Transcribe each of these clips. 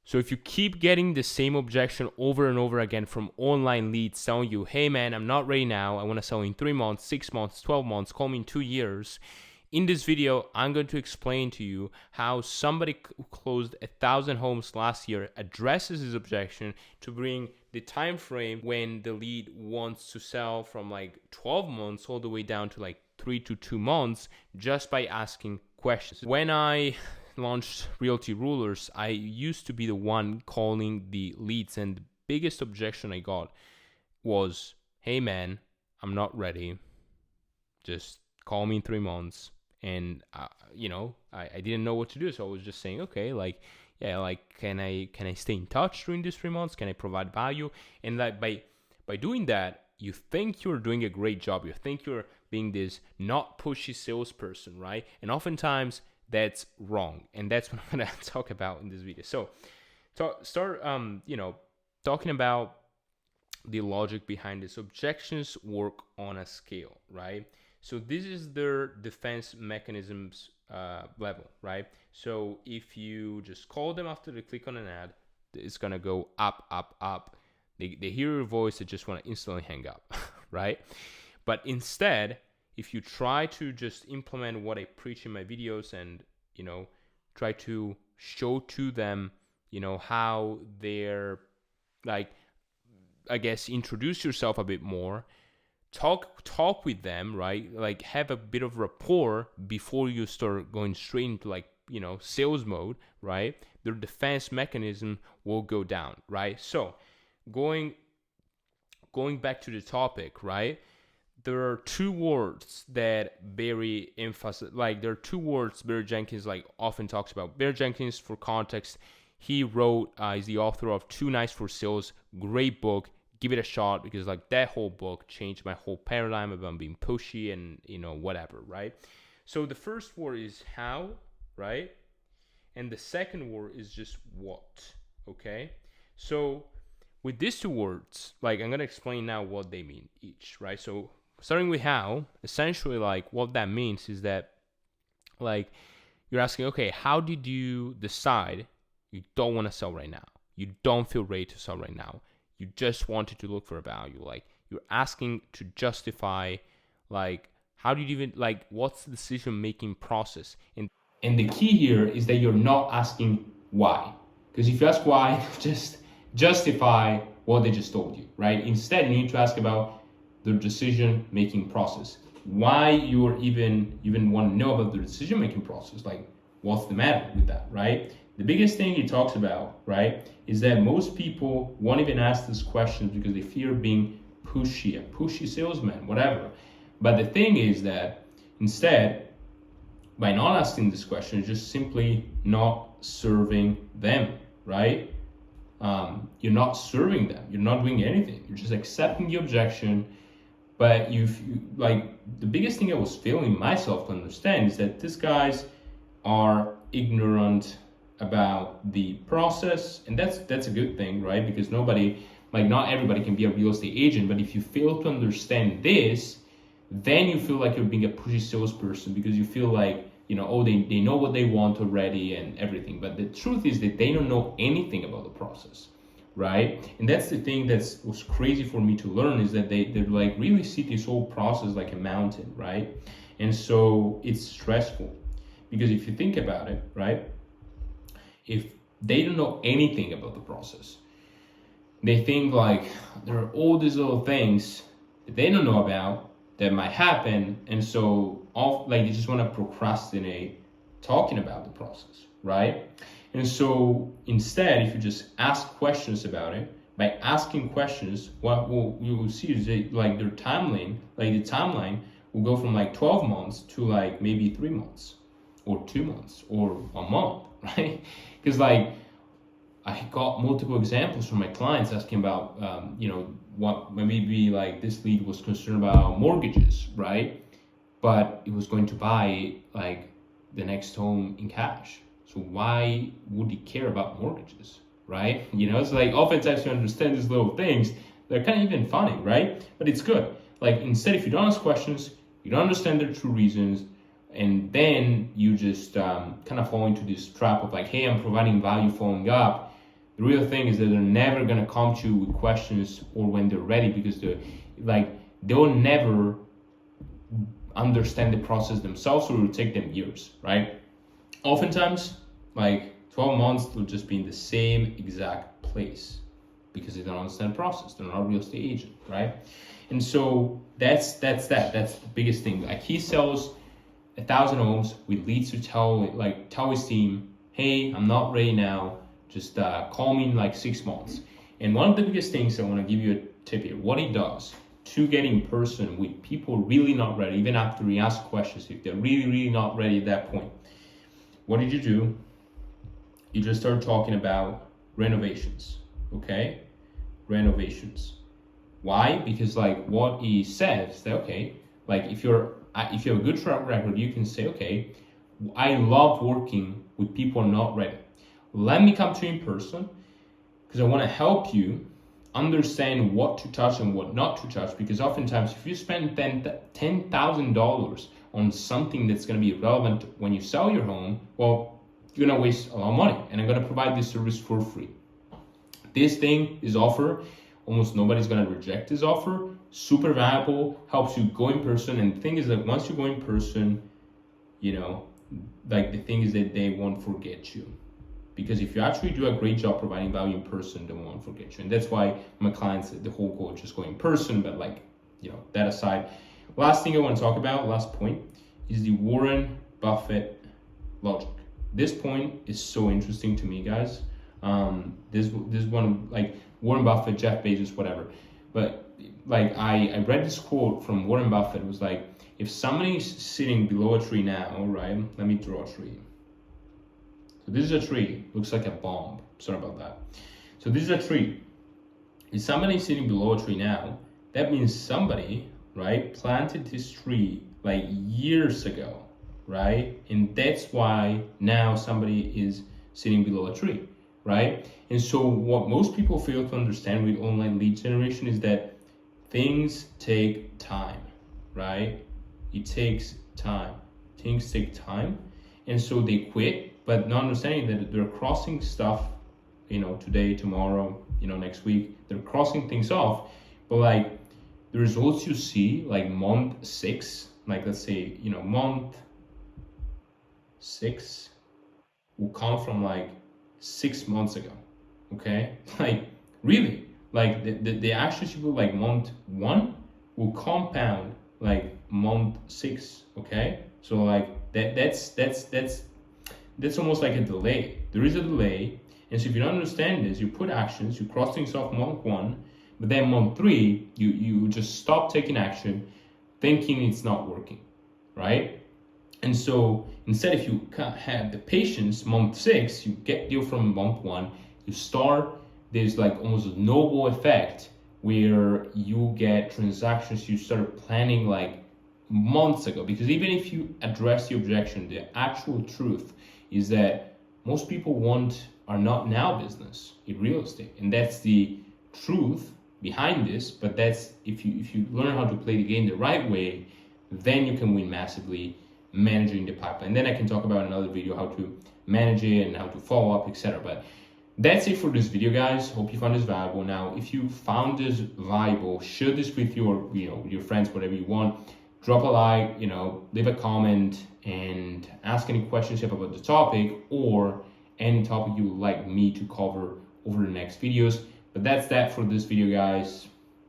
So if you keep getting the same objection over and over again from online leads telling you, hey man, I'm not ready now, I want to sell in 3 months, 6 months, 12 months, call me in 2 years. In this video, I'm going to explain to you how somebody who closed 1,000 homes last year addresses his objection to bring the time frame when the lead wants to sell from like 12 months all the way down to like 3 to 2 months just by asking questions. When I launched Realty Rulers, I used to be the one calling the leads, and the biggest objection I got was, hey man, I'm not ready, just call me in 3 months. And I didn't know what to do, so I was just saying, okay, like, yeah, like, can I stay in touch during these 3 months? Can I provide value? And like by doing that, you think you're doing a great job, you think you're being this not pushy salesperson, right? And oftentimes that's wrong, and that's what I'm gonna talk about in this video. So start talking about the logic behind this. Objections work on a scale, right? So this is their defense mechanisms level, right? So if you just call them after they click on an ad, it's gonna go up, up, up. They hear your voice, they just want to instantly hang up, right? But instead, if you try to just implement what I preach in my videos and, try to show to them, how they're like, I guess, introduce yourself a bit more, talk with them, right? Like, have a bit of rapport before you start going straight into like, sales mode, right? Their defense mechanism will go down, right? So going back to the topic, right? There are two words that Barry emphasizes, like there are two words Barry Jenkins like often talks about. Barry Jenkins, for context, he wrote, is the author of Too Nice for Sales, great book. Give it a shot, because like that whole book changed my whole paradigm about being pushy and whatever, right? So the first word is how, right? And the second word is just what, okay? So with these two words, like I'm gonna explain now what they mean each, right? So starting with how, essentially like what that means is that like you're asking, okay, how did you decide you don't want to sell right now? You don't feel ready to sell right now. You just wanted to look for a value. Like you're asking to justify, like, how do you even, like, what's the decision making process? And the key here is that you're not asking why. Because if you ask why, just justify what they just told you, right? Instead, you need to ask about the decision making process. Why you're even want to know about the decision making process. Like, what's the matter with that, right? The biggest thing he talks about, right, is that most people won't even ask these questions because they fear being pushy, a pushy salesman, whatever. But the thing is that instead, by not asking this question, just simply not serving them, right? You're not serving them. You're not doing anything. You're just accepting the objection. But the biggest thing I was failing myself to understand is that these guys are ignorant about the process, and that's a good thing, right? Because not everybody can be a real estate agent, but if you fail to understand this, then you feel like you're being a pushy salesperson because you feel like, they know what they want already and everything. But the truth is that they don't know anything about the process, right? And that's the thing that was crazy for me to learn, is that they're like really see this whole process like a mountain, right? And so it's stressful because if you think about it, right? If they don't know anything about the process, they think like there are all these little things that they don't know about that might happen, and so they just want to procrastinate talking about the process, right? And so instead, if you just ask questions about it, by asking questions, what you will see is that like their timeline, the timeline will go from like 12 months to like maybe 3 months or 2 months or a month, right? Because like I got multiple examples from my clients asking about, what maybe like this lead was concerned about mortgages, right? But it was going to buy like the next home in cash. So why would he care about mortgages, right? It's like oftentimes you understand these little things, they're kind of even funny, right? But it's good. Like instead, if you don't ask questions, you don't understand their true reasons, and then you just kind of fall into this trap of like, hey, I'm providing value following up. The real thing is that they're never gonna come to you with questions or when they're ready, because they'll never understand the process themselves, or it will take them years, right? Oftentimes, like 12 months, they'll just be in the same exact place because they don't understand the process. They're not a real estate agent, right? And so that's the biggest thing. Like, he sells 1,000 homes with leads to tell his team, hey, I'm not ready now. Just call me in like 6 months. And one of the biggest things, I want to give you a tip here. What he does to get in person with people really not ready, even after he asks questions, if they're really not ready at that point, what did you do? You just start talking about renovations, okay? Renovations. Why? Because like what he says, that okay, like if you have a good track record, you can say, okay, I love working with people not ready. Let me come to you in person because I want to help you understand what to touch and what not to touch. Because oftentimes, if you spend $10,000 on something that's going to be relevant when you sell your home, well, you're going to waste a lot of money. And I'm going to provide this service for free. This thing is offer. Almost nobody's going to reject this offer. Super valuable, helps you go in person. And the thing is that once you go in person, like the thing is that they won't forget you. Because if you actually do a great job providing value in person, they won't forget you. And that's why my clients, the whole goal is just go in person. But that aside, last thing I want to talk about, last point, is the Warren Buffett logic. This point is so interesting to me, guys. This one, like Warren Buffett, Jeff Bezos, whatever. But like I read this quote from Warren Buffett. It was like, if somebody's sitting below a tree now, right? Let me draw a tree. So this is a tree, looks like a bomb. Sorry about that. So this is a tree. If somebody sitting below a tree now, that means somebody, right, planted this tree like years ago, right? And that's why now somebody is sitting below a tree, right? And so what most people fail to understand with online lead generation is that things take time, right? It takes time. Things take time. And so they quit, but not understanding that they're crossing stuff, today, tomorrow, next week, they're crossing things off. But like the results you see, like month 6, like let's say, month 6 will come from like 6 months ago. Okay. Like really, like the actions you do like month 1 will compound like month 6. Okay. So like that's almost like a delay. There is a delay. And so if you don't understand this, you put actions, you cross things off month 1, but then month 3, you just stop taking action thinking it's not working, right? And so instead, if you have the patience, month 6, you get deal from month 1, you start, there's like almost a snowball effect where you get transactions you started planning like months ago. Because even if you address the objection, the actual truth is that most people are not now business in real estate, and that's the truth behind this. But that's if you learn how to play the game the right way, then you can win massively managing the pipeline. Then I can talk about another video how to manage it and how to follow up, etc. But that's it for this video, guys. Hope you found this valuable. Now, if you found this valuable, share this with your your friends, whatever you want. Drop a like, leave a comment, and ask any questions you have about the topic or any topic you would like me to cover over the next videos. But that's that for this video, guys.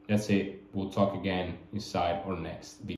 That's it. We'll talk again inside our next video.